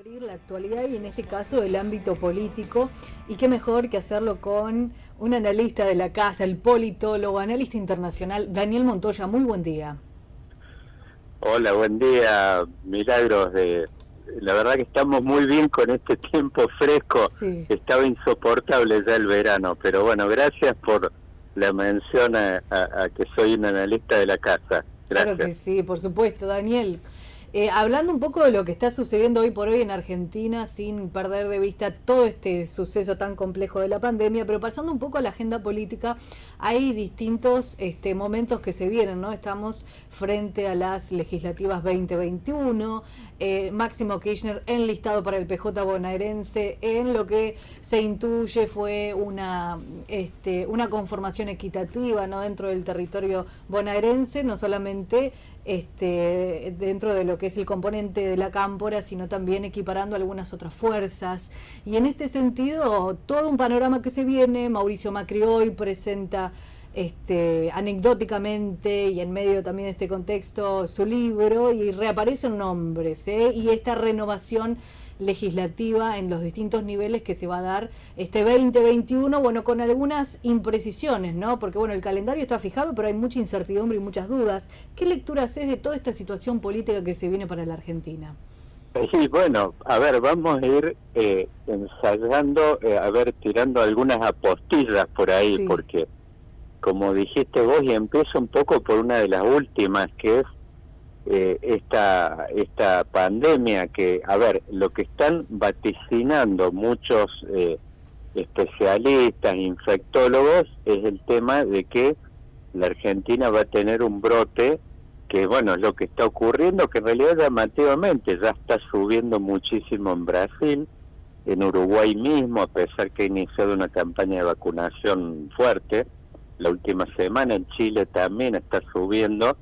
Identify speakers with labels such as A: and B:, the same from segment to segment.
A: cubrir la actualidad y en este caso el ámbito político, y qué mejor que hacerlo con un analista de la casa, el politólogo, analista internacional, Daniel Montoya. Muy buen día.
B: Hola, buen día, Milagros. La verdad que estamos muy bien con este tiempo fresco.
A: Sí.
B: Estaba insoportable ya el verano, pero bueno, gracias por la mención a que soy un analista de la casa.
A: Claro que
B: Gracias.
A: sí, por supuesto, Daniel. Hablando un poco de lo que está sucediendo hoy por hoy en Argentina, sin perder de vista todo este suceso tan complejo de la pandemia, pero pasando un poco a la agenda política, hay distintos momentos que se vienen, ¿no? Estamos frente a las legislativas 2021, Máximo Kirchner enlistado para el PJ bonaerense, en lo que se intuye fue una conformación equitativa, ¿no? Dentro del territorio bonaerense, no solamente dentro de lo que es el componente de la cámpora, sino también equiparando algunas otras fuerzas. Y en este sentido, todo un panorama que se viene. Mauricio Macri hoy presenta anecdóticamente y en medio también de este contexto su libro, y reaparecen nombres, y esta renovación legislativa en los distintos niveles que se va a dar este 2021, bueno, con algunas imprecisiones, ¿no? Porque bueno, el calendario está fijado, pero hay mucha incertidumbre y muchas dudas. ¿Qué lectura haces de toda esta situación política que se viene para la Argentina?
B: Sí, bueno, a ver, vamos a ir ensayando, tirando algunas apostillas por ahí,
A: Sí.
B: porque como dijiste vos, y empiezo un poco por una de las últimas, que es esta pandemia, que, a ver, lo que están vaticinando muchos especialistas, infectólogos, es el tema de que la Argentina va a tener un brote, que bueno, es lo que está ocurriendo, que en realidad llamativamente ya está subiendo muchísimo en Brasil, en Uruguay mismo, a pesar que ha iniciado una campaña de vacunación fuerte. La última semana en Chile también está subiendo,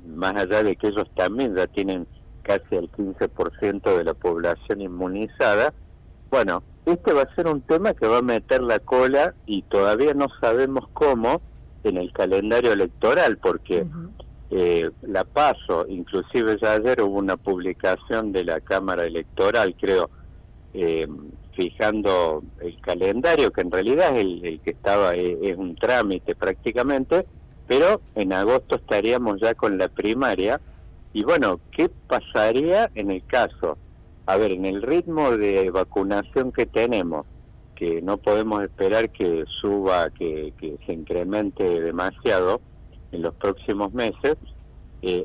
B: más allá de que ellos también ya tienen casi el 15% de la población inmunizada. Bueno, este va a ser un tema que va a meter la cola, y todavía no sabemos cómo, en el calendario electoral, porque la PASO, inclusive ya ayer hubo una publicación de la Cámara Electoral, creo, fijando el calendario, que en realidad es el que estaba, es un trámite prácticamente, pero en agosto estaríamos ya con la primaria. Y bueno, ¿qué pasaría en el caso? A ver, en el ritmo de vacunación que tenemos, que no podemos esperar que suba, que se incremente demasiado en los próximos meses,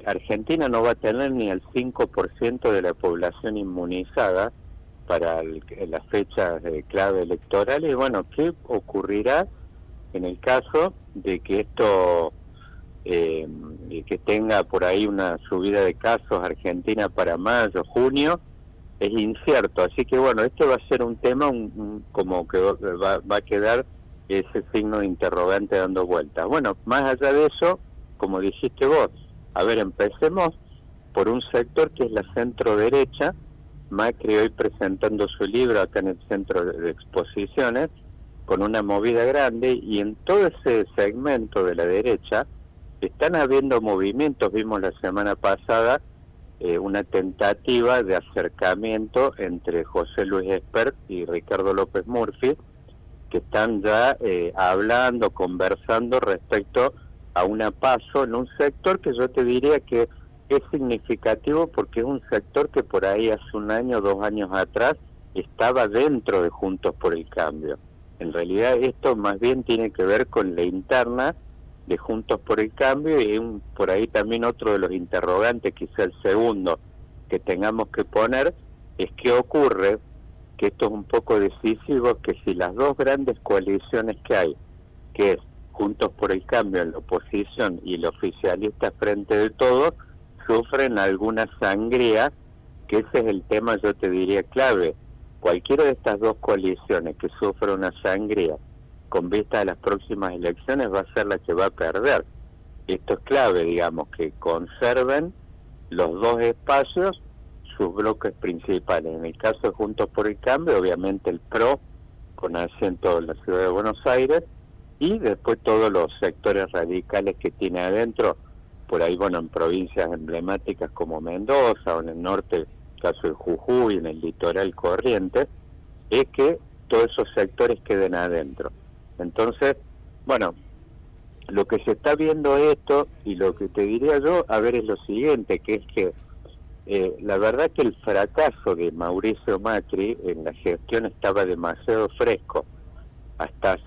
B: Argentina no va a tener ni el 5% de la población inmunizada para las fechas clave electorales. Y bueno, ¿qué ocurrirá en el caso de que esto, que tenga por ahí una subida de casos Argentina para mayo, junio? Es incierto. Así que bueno, este va a ser un tema como que va a quedar ese signo de interrogante dando vueltas. Bueno, más allá de eso, como dijiste vos, a ver, empecemos por un sector que es la centro derecha. Macri hoy presentando su libro acá en el centro de exposiciones, con una movida grande, y en todo ese segmento de la derecha están habiendo movimientos. Vimos la semana pasada una tentativa de acercamiento entre José Luis Espert y Ricardo López Murphy, que están ya hablando, conversando respecto a una PASO en un sector que yo te diría que es significativo, porque es un sector que por ahí hace un año, 2 años atrás, estaba dentro de Juntos por el Cambio. En realidad esto más bien tiene que ver con la interna de Juntos por el Cambio, y por ahí también otro de los interrogantes, quizá el segundo que tengamos que poner, es qué ocurre, que esto es un poco decisivo, que si las dos grandes coaliciones que hay, que es Juntos por el Cambio en la oposición y el oficialista Frente de Todos, sufren alguna sangría, que ese es el tema, yo te diría, clave. Cualquiera de estas dos coaliciones que sufra una sangría con vista a las próximas elecciones va a ser la que va a perder. Esto es clave, digamos, que conserven los dos espacios sus bloques principales. En el caso de Juntos por el Cambio, obviamente el PRO, con asiento en la ciudad de Buenos Aires, y después todos los sectores radicales que tiene adentro, por ahí, bueno, en provincias emblemáticas como Mendoza, o en el norte caso de Jujuy, en el litoral Corrientes, es que todos esos sectores queden adentro. Entonces, bueno, lo que se está viendo esto, y lo que te diría yo, a ver, es lo siguiente, que es que la verdad que el fracaso de Mauricio Macri en la gestión estaba demasiado fresco. Hasta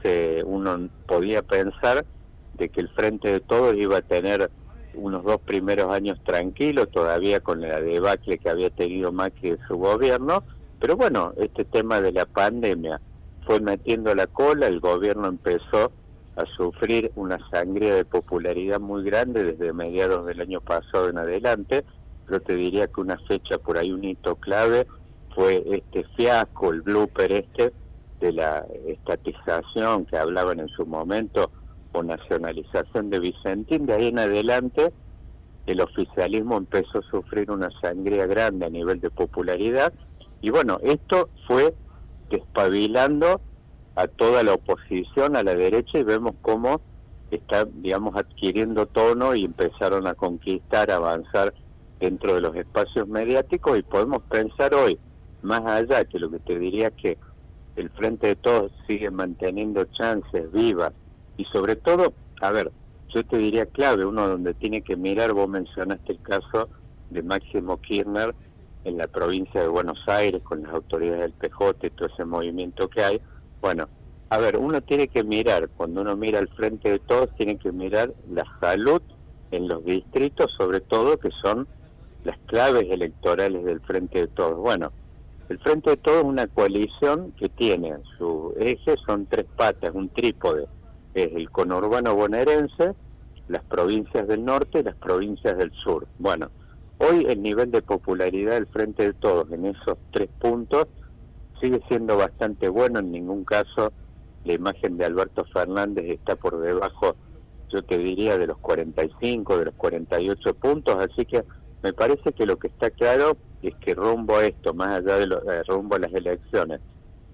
B: uno podía pensar de que el Frente de Todos iba a tener unos 2 primeros años tranquilos, todavía con la debacle que había tenido Macri de su gobierno, pero bueno, este tema de la pandemia fue metiendo la cola, el gobierno empezó a sufrir una sangría de popularidad muy grande desde mediados del año pasado en adelante. Pero te diría que una fecha por ahí, un hito clave, fue este fiasco, el blooper de la estatización que hablaban en su momento, o nacionalización de Vicentín. De ahí en adelante el oficialismo empezó a sufrir una sangría grande a nivel de popularidad, y bueno, esto fue despabilando a toda la oposición, a la derecha, y vemos cómo está, digamos, adquiriendo tono y empezaron a conquistar, a avanzar dentro de los espacios mediáticos, y podemos pensar hoy, más allá, que lo que te diría que el Frente de Todos sigue manteniendo chances vivas, y sobre todo, a ver, yo te diría clave, uno donde tiene que mirar, vos mencionaste el caso de Máximo Kirchner en la provincia de Buenos Aires, con las autoridades del PJ y todo ese movimiento que hay. Bueno, a ver, uno tiene que mirar, cuando uno mira al Frente de Todos, tiene que mirar la salud en los distritos, sobre todo, que son las claves electorales del Frente de Todos. Bueno, el Frente de Todos es una coalición que tiene su eje, son 3 patas, un trípode, es el conurbano bonaerense, las provincias del norte y las provincias del sur. Bueno, hoy el nivel de popularidad del Frente de Todos en esos 3 puntos sigue siendo bastante bueno. En ningún caso la imagen de Alberto Fernández está por debajo, yo te diría, de los 45, de los 48 puntos, así que me parece que lo que está claro es que rumbo a esto, más allá de rumbo a las elecciones,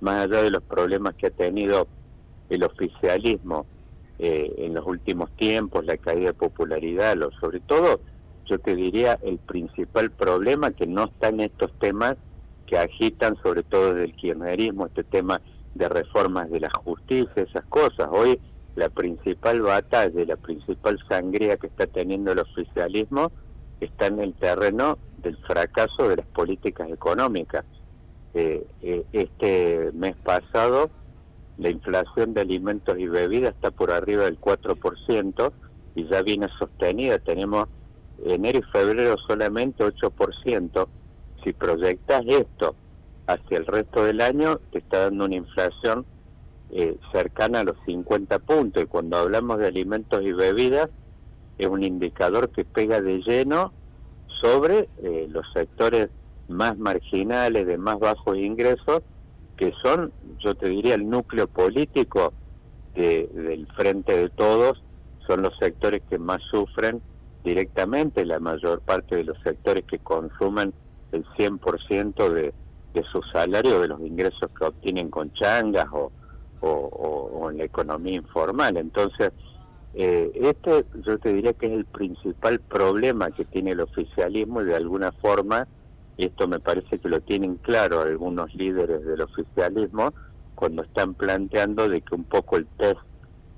B: más allá de los problemas que ha tenido el oficialismo en los últimos tiempos, la caída de popularidad, sobre todo, yo te diría, el principal problema que no está en estos temas que agitan, sobre todo desde el kirchnerismo, este tema de reformas de la justicia, esas cosas. Hoy la principal batalla, la principal sangría que está teniendo el oficialismo está en el terreno del fracaso de las políticas económicas. Este mes pasado la inflación de alimentos y bebidas está por arriba del 4% y ya viene sostenida. Tenemos enero y febrero solamente 8%. Si proyectas esto hacia el resto del año, te está dando una inflación cercana a los 50 puntos. Y cuando hablamos de alimentos y bebidas, es un indicador que pega de lleno sobre los sectores más marginales, de más bajos ingresos, que son, yo te diría, el núcleo político del Frente de Todos. Son los sectores que más sufren directamente, la mayor parte de los sectores que consumen el 100% de su salario, de los ingresos que obtienen con changas o en la economía informal. Entonces, este yo te diría que es el principal problema que tiene el oficialismo, y de alguna forma, esto me parece que lo tienen claro algunos líderes del oficialismo, cuando están planteando de que un poco el test,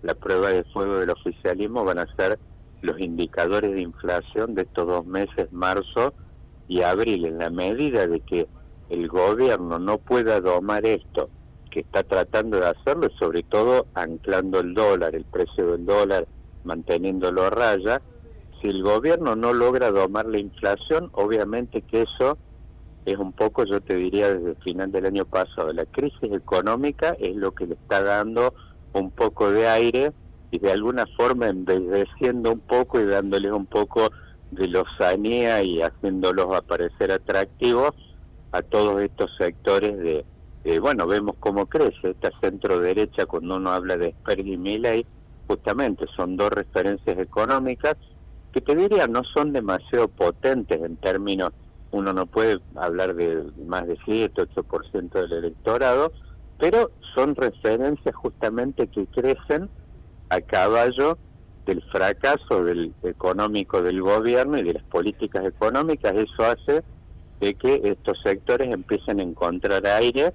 B: la prueba de fuego del oficialismo van a ser los indicadores de inflación de estos 2 meses, marzo y abril, en la medida de que el gobierno no pueda domar esto, que está tratando de hacerlo, y sobre todo anclando el dólar, el precio del dólar, manteniéndolo a raya. Si el gobierno no logra domar la inflación, obviamente que eso es un poco, yo te diría, desde el final del año pasado, la crisis económica es lo que le está dando un poco de aire y de alguna forma embelleciendo un poco y dándoles un poco de lozanía y haciéndolos aparecer atractivos a todos estos sectores bueno, vemos cómo crece esta centro derecha. Cuando uno habla de Sperry y Milei, justamente son 2 referencias económicas que te diría no son demasiado potentes en términos, uno no puede hablar de más de 7-8% del electorado, pero son referencias justamente que crecen a caballo del fracaso económico del gobierno y de las políticas económicas. Eso hace de que estos sectores empiecen a encontrar aire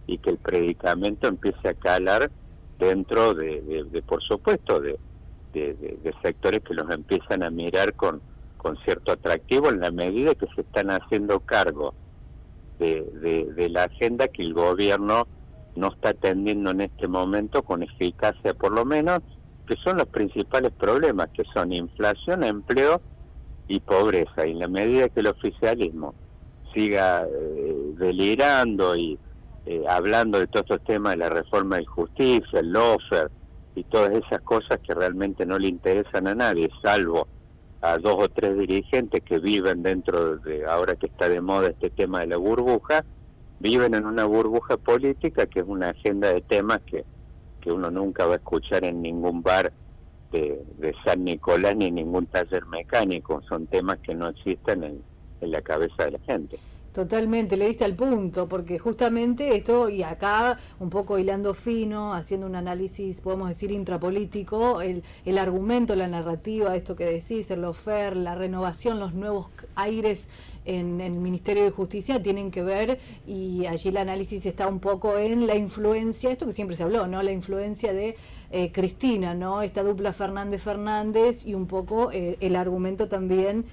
B: y que el predicamento empiece a calar dentro de por supuesto, de sectores que los empiezan a mirar con cierto atractivo en la medida que se están haciendo cargo de la agenda que el gobierno no está atendiendo en este momento con eficacia, por lo menos, que son los principales problemas, que son inflación, empleo y pobreza. Y en la medida que el oficialismo siga delirando y hablando de todos estos temas de la reforma de justicia, el lawfare y todas esas cosas que realmente no le interesan a nadie, salvo a 2 o 3 dirigentes que viven dentro de, ahora que está de moda este tema de la burbuja, viven en una burbuja política que es una agenda de temas que uno nunca va a escuchar en ningún bar de San Nicolás ni en ningún taller mecánico. Son temas que no existen en la cabeza de la gente.
A: Totalmente, le diste al punto, porque justamente esto, y acá un poco hilando fino, haciendo un análisis, podemos decir, intrapolítico, el argumento, la narrativa, esto que decís, el lawfare, la renovación, los nuevos aires en el Ministerio de Justicia tienen que ver, y allí el análisis está un poco en la influencia, esto que siempre se habló, ¿no? La influencia de Cristina, ¿no? Esta dupla Fernández-Fernández, y un poco el argumento también,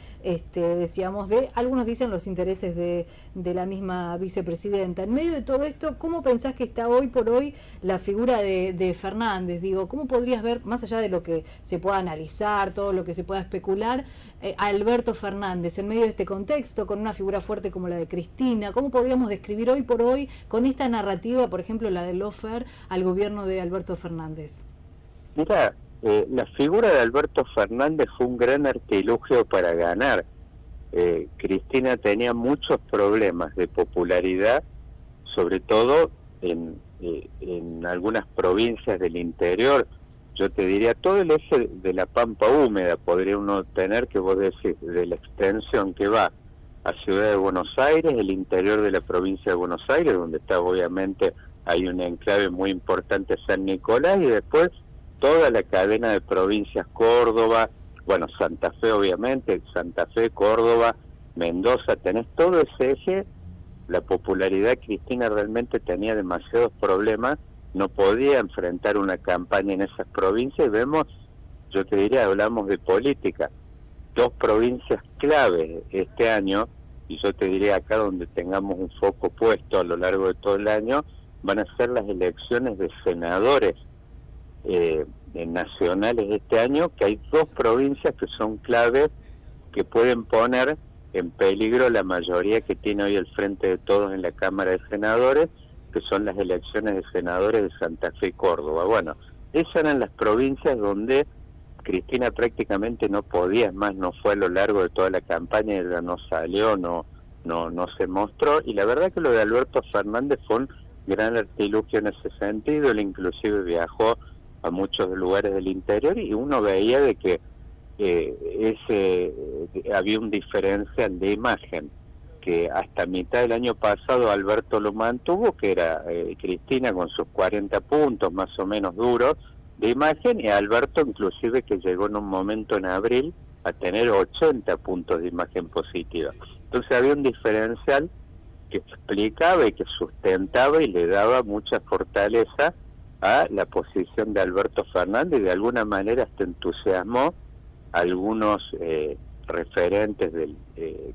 A: decíamos, de, algunos dicen los intereses de la misma vicepresidenta. En medio de todo esto, ¿cómo pensás que está hoy por hoy la figura de Fernández? Digo, ¿cómo podrías ver, más allá de lo que se pueda analizar, todo lo que se pueda especular, a Alberto Fernández en medio de este contexto, con una figura fuerte como la de Cristina? ¿Cómo podríamos describir hoy por hoy, con esta narrativa, por ejemplo, la del lawfare, al gobierno de Alberto Fernández?
B: Mira, la figura de Alberto Fernández fue un gran artilugio para ganar. Cristina tenía muchos problemas de popularidad, sobre todo en algunas provincias del interior. Yo te diría, todo el eje de la Pampa Húmeda podría uno tener, que vos decís, de la extensión que va a Ciudad de Buenos Aires, el interior de la provincia de Buenos Aires, donde está obviamente, hay un enclave muy importante, San Nicolás, y después toda la cadena de provincias, Córdoba, bueno, Santa Fe obviamente, Santa Fe, Córdoba, Mendoza, tenés todo ese eje. La popularidad Cristina realmente tenía demasiados problemas, no podía enfrentar una campaña en esas provincias, y vemos, yo te diría, hablamos de política, 2 provincias clave este año, y yo te diría acá donde tengamos un foco puesto a lo largo de todo el año, van a ser las elecciones de senadores nacionales este año, que hay 2 provincias que son claves, que pueden poner en peligro la mayoría que tiene hoy el Frente de Todos en la Cámara de Senadores, que son las elecciones de senadores de Santa Fe y Córdoba. Bueno, esas eran las provincias donde Cristina prácticamente no podía, más no fue a lo largo de toda la campaña, ella no salió, no se mostró, y la verdad que lo de Alberto Fernández fue un gran artilugio en ese sentido. Él inclusive viajó a muchos lugares del interior y uno veía de que había un diferencial de imagen que hasta mitad del año pasado Alberto lo mantuvo, que era Cristina con sus 40 puntos más o menos duros de imagen, y Alberto inclusive que llegó en un momento en abril a tener 80 puntos de imagen positiva. Entonces había un diferencial que explicaba y que sustentaba y le daba mucha fortaleza a la posición de Alberto Fernández, y de alguna manera hasta entusiasmó a algunos referentes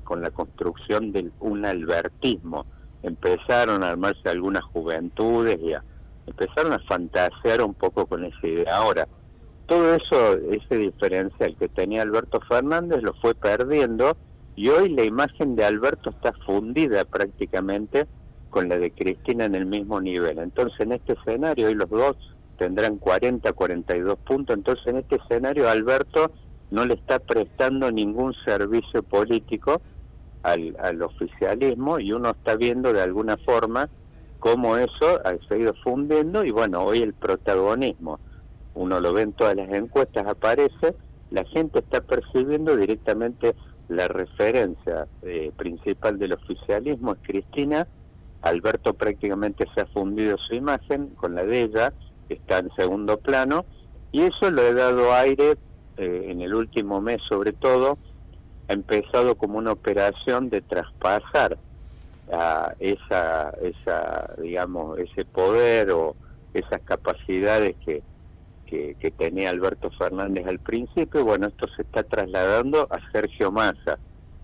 B: con la construcción de un albertismo. Empezaron a armarse algunas juventudes y empezaron a fantasear un poco con esa idea. Ahora, todo eso, ese diferencial que tenía Alberto Fernández lo fue perdiendo, y hoy la imagen de Alberto está fundida prácticamente con la de Cristina en el mismo nivel. Entonces en este escenario hoy los dos tendrán 40, 42 puntos, entonces en este escenario Alberto no le está prestando ningún servicio político al oficialismo, y uno está viendo de alguna forma cómo eso se ha ido fundiendo, y bueno, hoy el protagonismo, uno lo ve en todas las encuestas, aparece, la gente está percibiendo directamente la referencia principal del oficialismo es Cristina. Alberto prácticamente se ha fundido su imagen con la de ella, está en segundo plano, y eso le ha dado aire en el último mes sobre todo. Ha empezado como una operación de traspasar a digamos, ese poder o esas capacidades que tenía Alberto Fernández al principio. Bueno, esto se está trasladando a Sergio Massa,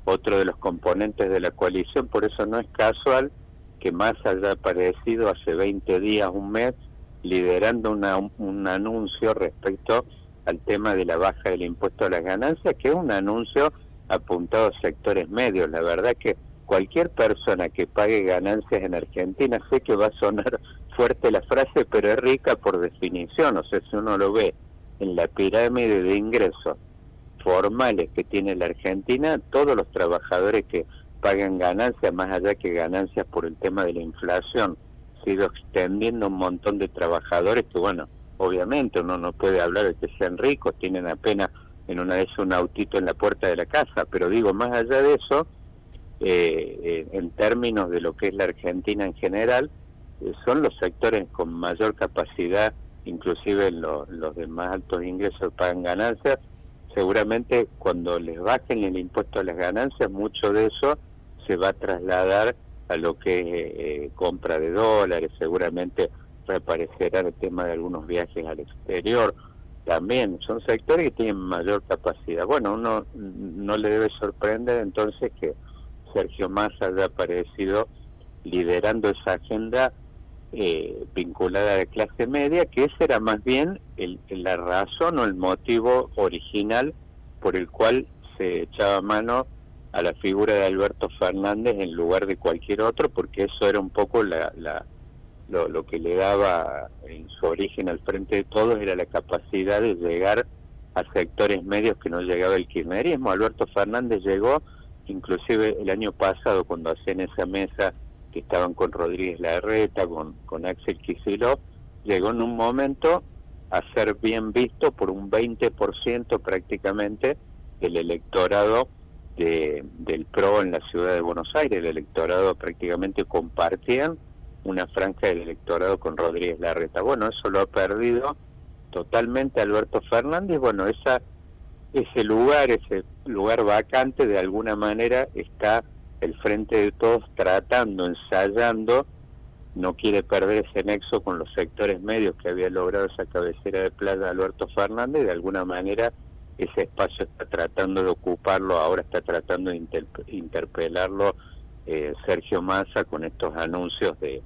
B: otro de los componentes de la coalición. Por eso no es casual que Massa haya aparecido hace 20 días, un mes, liderando un anuncio respecto al tema de la baja del impuesto a las ganancias, que es un anuncio apuntado a sectores medios. La verdad que cualquier persona que pague ganancias en Argentina, sé que va a sonar fuerte la frase, pero es rica por definición. O sea, si uno lo ve en la pirámide de ingresos formales que tiene la Argentina, todos los trabajadores que pagan ganancias, más allá que ganancias por el tema de la inflación, se ha ido extendiendo un montón de trabajadores que, bueno, obviamente uno no puede hablar de que sean ricos, tienen apenas en una vez un autito en la puerta de la casa, pero digo, más allá de eso, en términos de lo que es la Argentina en general, son los sectores con mayor capacidad, inclusive los de más altos ingresos pagan ganancias. Seguramente cuando les bajen el impuesto a las ganancias, mucho de eso se va a trasladar a lo que es compra de dólares. Seguramente reaparecerá el tema de algunos viajes al exterior. También son sectores que tienen mayor capacidad. Bueno, uno no le debe sorprender entonces que Sergio Massa haya aparecido liderando esa agenda vinculada a la clase media, que esa era más bien la razón o el motivo original por el cual se echaba mano a la figura de Alberto Fernández en lugar de cualquier otro, porque eso era un poco lo que le daba en su origen al Frente de Todos, era la capacidad de llegar a sectores medios que no llegaba el kirchnerismo. Alberto Fernández llegó, inclusive el año pasado, cuando hacían esa mesa que estaban con Rodríguez Larreta, con Axel Kicillof, llegó en un momento a ser bien visto por un 20% prácticamente del electorado del PRO en la ciudad de Buenos Aires. El electorado prácticamente compartían una franja del electorado con Rodríguez Larreta. Bueno, eso lo ha perdido totalmente Alberto Fernández. Bueno, ese lugar vacante, de alguna manera está el Frente de Todos tratando, ensayando, no quiere perder ese nexo con los sectores medios que había logrado esa cabecera de playa Alberto Fernández, y de alguna manera ese espacio está tratando de ocuparlo, ahora está tratando de interpelarlo Sergio Massa con estos anuncios de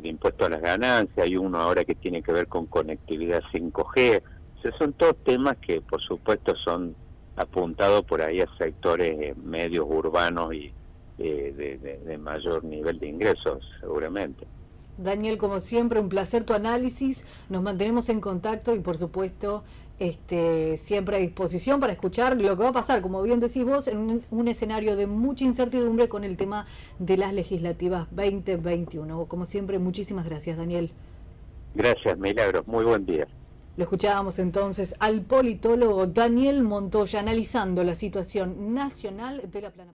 B: impuesto a las ganancias. Hay uno ahora que tiene que ver con conectividad 5G. O sea, son todos temas que por supuesto son apuntados por ahí a sectores medios urbanos y de mayor nivel de ingresos, seguramente.
A: Daniel, como siempre, un placer tu análisis. Nos mantenemos en contacto y, por supuesto, siempre a disposición para escuchar lo que va a pasar, como bien decís vos, en un escenario de mucha incertidumbre con el tema de las legislativas 2021. Como siempre, muchísimas gracias, Daniel.
B: Gracias, Milagros. Muy buen día.
A: Lo escuchábamos entonces al politólogo Daniel Montoya analizando la situación nacional de la plana.